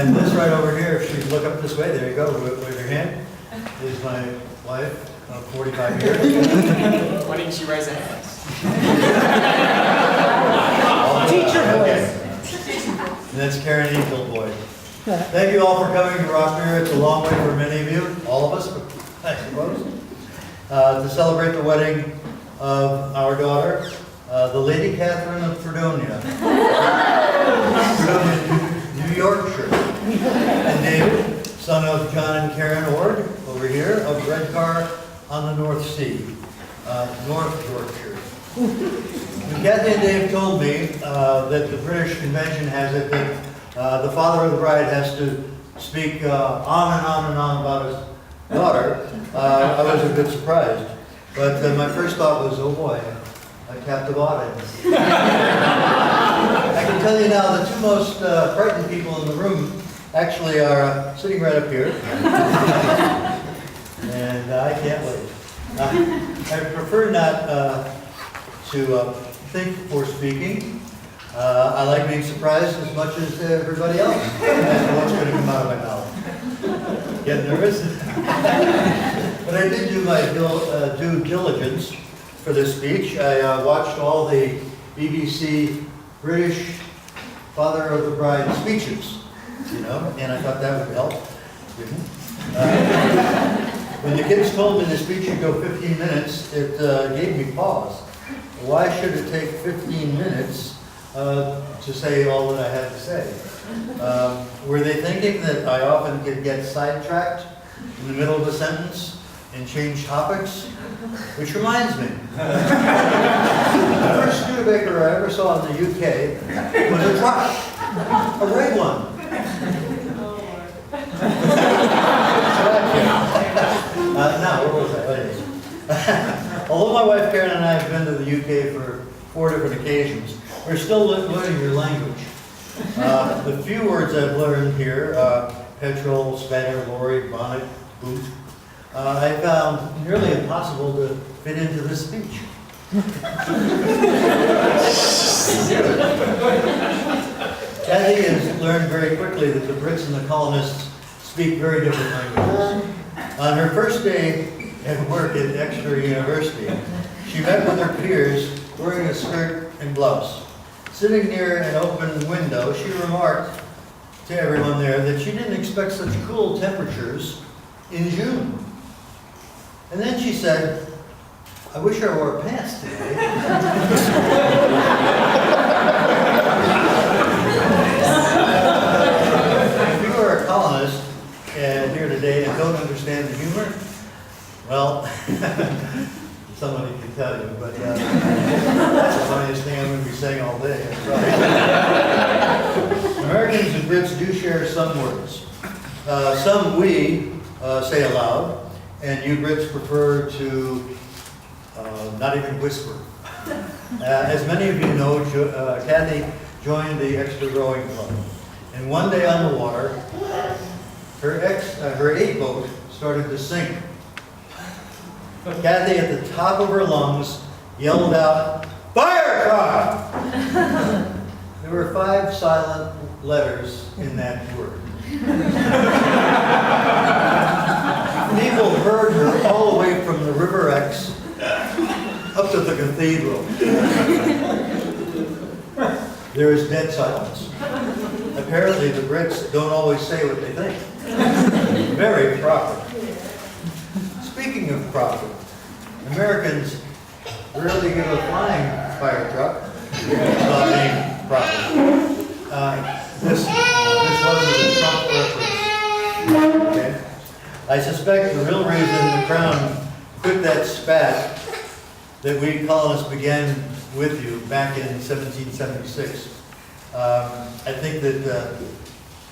And this right over here, if you look up this way, there you go, wave your hand, is my wife of 45 years. Why didn't she raise her hand? Teacher voice. And that's Karen Eagleboy. Thank you all for coming to Rockmere. It's a long way for many of you, all of us, I suppose, to celebrate the wedding of our daughter, the Lady Catherine of Fredonia, New Yorkshire, and David, son of John and Karen Ord, over here, of Redcar on the North Sea, North Yorkshire. And Kathy and Dave told me that the British Convention has it that the father of the bride has to speak on and on and on about his daughter. I was a bit surprised. But my first thought was, oh boy, a captive audience. I can tell you now, the two most frightened people in the room actually are sitting right up here. And I can't wait. I prefer not to think before speaking. I like being surprised as much as everybody else as to what's going to come out of my mouth. Get nervous? But I did do my due diligence for this speech. I watched all the BBC British Father of the Bride speeches, you know, and I thought that would help. When the kids told me the speech should go 15 minutes, it gave me pause. Why should it take 15 minutes to say all that I had to say? Were they thinking that I often could get sidetracked in the middle of a sentence and change topics? Which reminds me, the first Studebaker I ever saw in the UK was a truck, a red one. Now, where was I? Although my wife Karen and I have been to the UK for 4 different occasions, we're still learning your language. The few words I've learned here, petrol, spanner, lorry, bonnet, boot, I found nearly impossible to fit into this speech. Kathy has learned very quickly that the Brits and the colonists speak very different languages. On her first day at work at Exeter University, she met with her peers wearing a skirt and blouse. Sitting near an open window, she remarked to everyone there that she didn't expect such cool temperatures in June. And then she said, I wish I wore pants today. If you are a colonist here today and don't understand the humor, well, somebody can tell you, but that's the funniest thing I'm going to be saying all day. Americans and Brits do share some words. Some we say aloud, and you Brits prefer to not even whisper. As many of you know, Kathy joined the Exeter Rowing Club. And one day on the water, her 8-boat started to sink. Kathy, at the top of her lungs, yelled out, "Fire truck!" There were 5 silent letters in that word. People heard her all the way from the River Exe up to the cathedral. There is dead silence. Apparently the Brits don't always say what they think. Very proper. Speaking of proper, Americans rarely give a flying fire truck about being proper. This wasn't a Trump reference. Okay? I suspect the real reason the Crown quit that spat that we colonists began with you back in 1776. I think that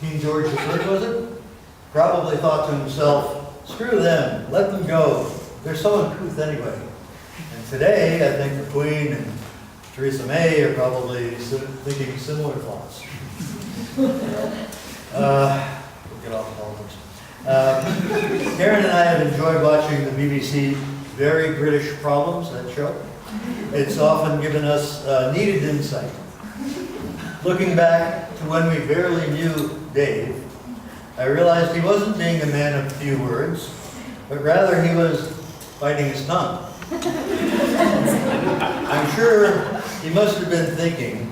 King George III, was it? Probably thought to himself, screw them, let them go. They're so uncouth anyway. And today, I think the Queen and Theresa May are probably thinking similar thoughts. We'll get off politics. Karen and I have enjoyed watching the BBC Very British Problems, that show. It's often given us needed insight. Looking back to when we barely knew Dave, I realized he wasn't being a man of few words, but rather he was biting his tongue. I'm sure he must have been thinking,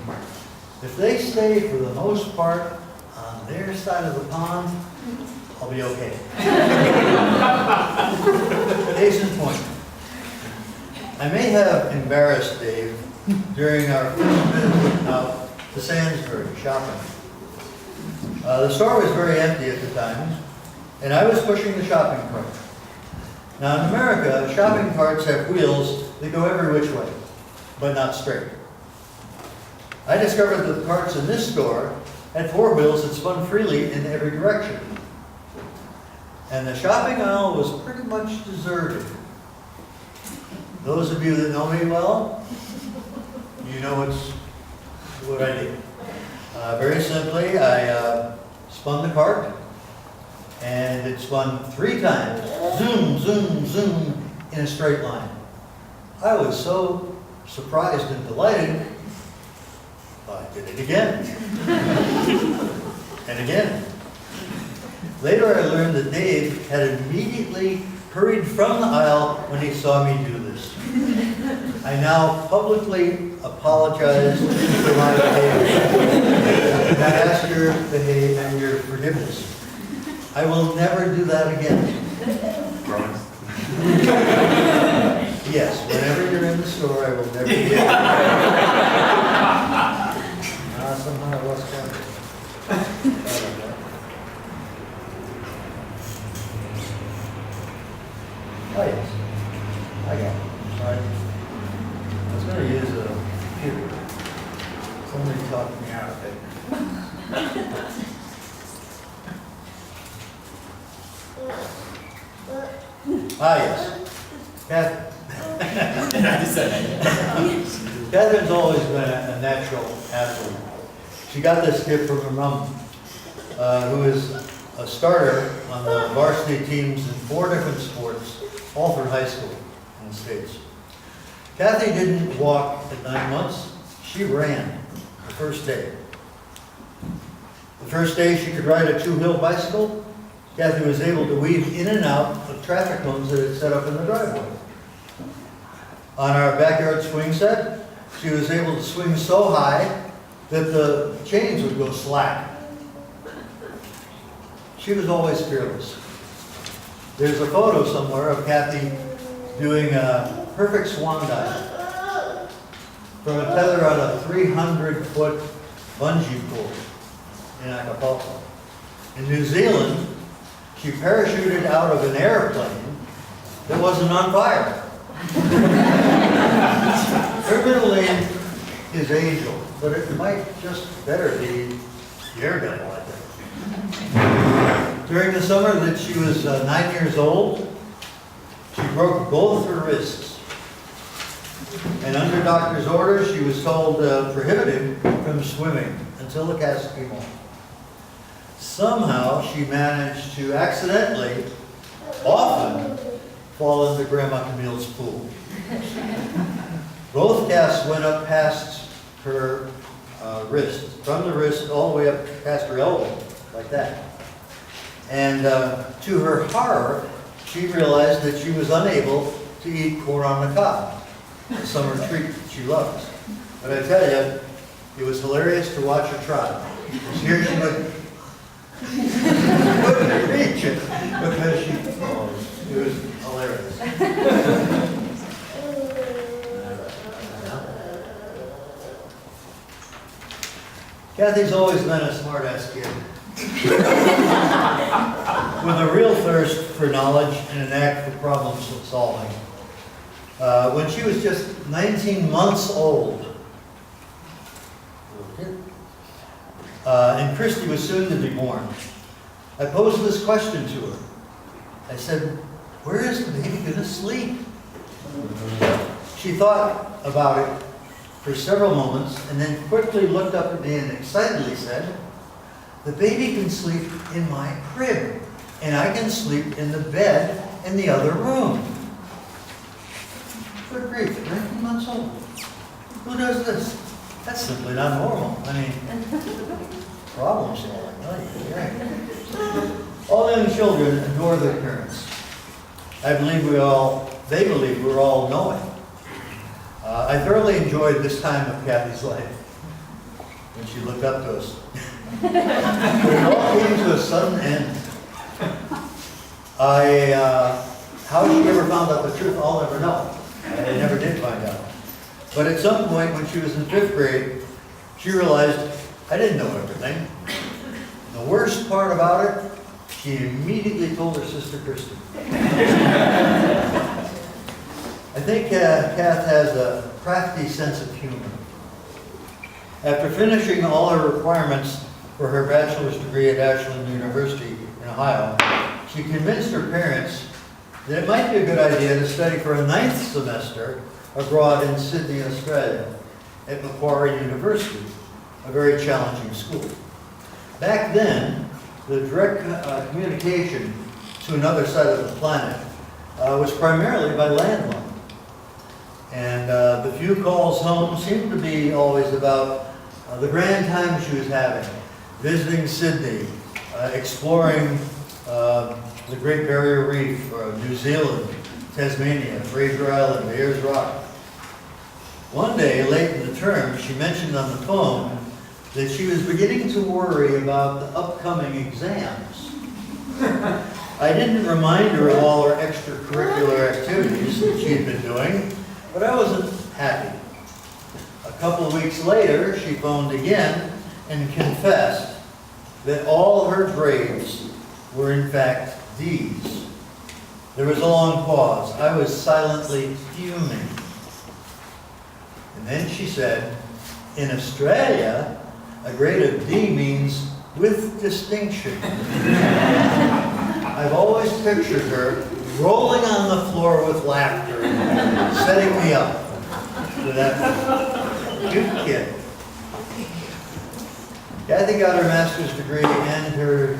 if they stay for the most part on their side of the pond, I'll be okay. Case in point, I may have embarrassed Dave during our first visit out to Sandsbury shopping. The store was very empty at the time, and I was pushing the shopping cart. Now in America, shopping carts have wheels that go every which way, but not straight. I discovered that the carts in this store had 4 wheels that spun freely in every direction. And the shopping aisle was pretty much deserted. Those of you that know me well, you know what I did. Very simply, I spun the cart, and it spun 3 times, zoom, zoom, zoom, in a straight line. I was so surprised and delighted, I did it again. And again. Later I learned that Dave had immediately hurried from the aisle when he saw me do this. I now publicly apologize for my behavior. And I ask your forgiveness. I will never do that again. Promise. Yes, whenever you're in the store, I will never do it. Somehow I lost count. Oh, yes. I got it. Sorry. I was going to use a computer. Somebody talked me out of it. Ah, yes. I just said that. Catherine's always been a natural athlete. She got this gift from her mom, who is a starter on the varsity teams in 4 different sports, all through high school in the States. Kathy didn't walk at 9 months. She ran the first day. The first day she could ride a 2-wheel bicycle, Kathy was able to weave in and out of traffic cones that had set up in the driveway. On our backyard swing set, she was able to swing so high that the chains would go slack. She was always fearless. There's a photo somewhere of Kathy doing a perfect swan dive from a tether on a 300-foot bungee pole in Acapulco. In New Zealand, she parachuted out of an airplane that wasn't on fire. Her middle name is Angel, but it might just better be Daredevil, I think. During the summer that she was 9 years old, she broke both her wrists. And under doctor's orders, she was told prohibited from swimming until the cast came off. Somehow, she managed to accidentally, often, fall into Grandma Camille's pool. Both casts went up past her wrist, from the wrist all the way up past her elbow, like that. And to her horror, she realized that she was unable to eat corn on the cob, the summer treat that she loves. But I tell you, it was hilarious to watch her try. Because here she would couldn't reach it because it was hilarious. Kathy's always been a smart-ass kid. With a real thirst for knowledge and an knack for problem solving. When she was just 19 months old, and Christy was soon to be born, I posed this question to her. I said, "Where is the baby going to sleep?" She thought about it for several moments and then quickly looked up at me and excitedly said, "The baby can sleep in my crib, and I can sleep in the bed in the other room." Good grief, 19 months old. Who does this? That's simply not normal. I mean, problem solving. Oh, yeah. All young children adore their parents. I believe they believe we're all knowing. I thoroughly enjoyed this time of Kathy's life when she looked up to us. But it all came to a sudden end. How she ever found out the truth, I'll never know. I never did find out. But at some point when she was in 5th grade, she realized I didn't know everything. The worst part about it, she immediately told her sister Kristen. I think Kath has a crafty sense of humor. After finishing all her requirements for her bachelor's degree at Ashland University in Ohio, she convinced her parents that it might be a good idea to study for a 9th semester abroad in Sydney, Australia, at Macquarie University, a very challenging school. Back then, the direct communication to another side of the planet was primarily by landline. And the few calls home seemed to be always about the grand time she was having, visiting Sydney, exploring the Great Barrier Reef, New Zealand, Tasmania, Fraser Island, Ayers Rock. One day, late in the term, she mentioned on the phone that she was beginning to worry about the upcoming exams. I didn't remind her of all her extracurricular activities that she had been doing, but I wasn't happy. A couple of weeks later, she phoned again and confessed that all her grades were in fact D's. There was a long pause. I was silently fuming. And then she said, in Australia, a grade of D means with distinction. I've always pictured her rolling on the floor with laughter, setting me up for that cute kid. Kathy got her master's degree and her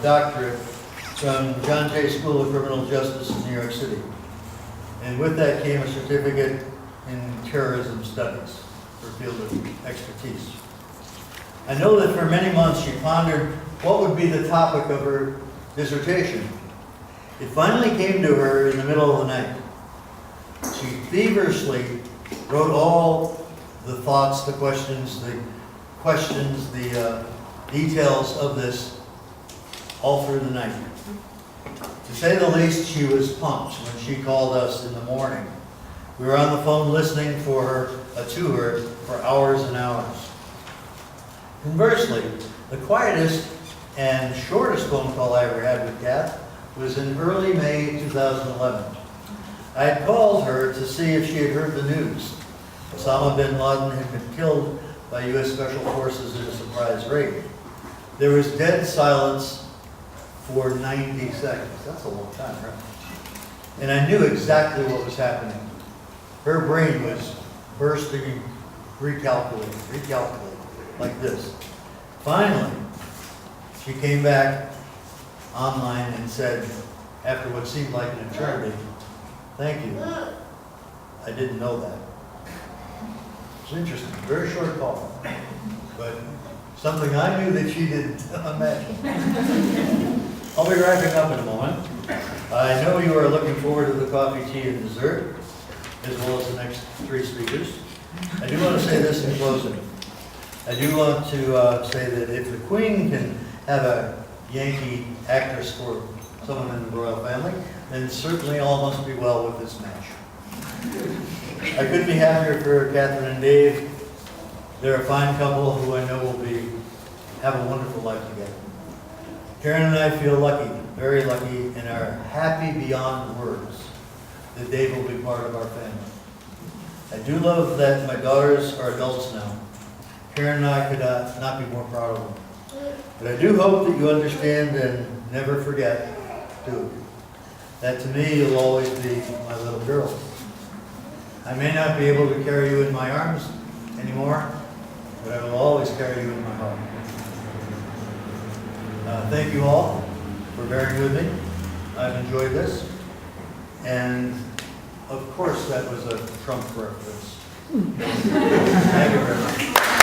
doctorate from John Jay School of Criminal Justice in New York City. And with that came a certificate in terrorism studies, her field of expertise. I know that for many months she pondered what would be the topic of her dissertation. It finally came to her in the middle of the night. She feverishly wrote all the thoughts, the questions, the details of this all through the night. To say the least, she was pumped when she called us in the morning. We were on the phone listening to her for hours and hours. Conversely, the quietest and shortest phone call I ever had with Kath was in early May 2011. I had called her to see if she had heard the news. Osama bin Laden had been killed by U.S. Special Forces in a surprise raid. There was dead silence for 90 seconds. That's a long time, right? And I knew exactly what was happening. Her brain was bursting, recalculating, like this. Finally, she came back online and said, after what seemed like an eternity, "Thank you. I didn't know that." It's interesting, very short call, but something I knew that she didn't imagine. I'll be wrapping up in a moment. I know you are looking forward to the coffee, tea, and dessert, as well as the next 3 speakers. I do want to say this in closing. I do want to say that if the Queen can have a Yankee actress for someone in the royal family, then certainly all must be well with this match. I couldn't be happier for Catherine and Dave. They're a fine couple who I know will have a wonderful life together. Karen and I feel lucky, very lucky, and are happy beyond words that Dave will be part of our family. I do love that my daughters are adults now. Karen and I could not be more proud of them. But I do hope that you understand and never forget, too, that to me you'll always be my little girl. I may not be able to carry you in my arms anymore, but I will always carry you in my heart. Thank you all for bearing with me. I've enjoyed this. And of course that was a Trump reference. Thank you very much.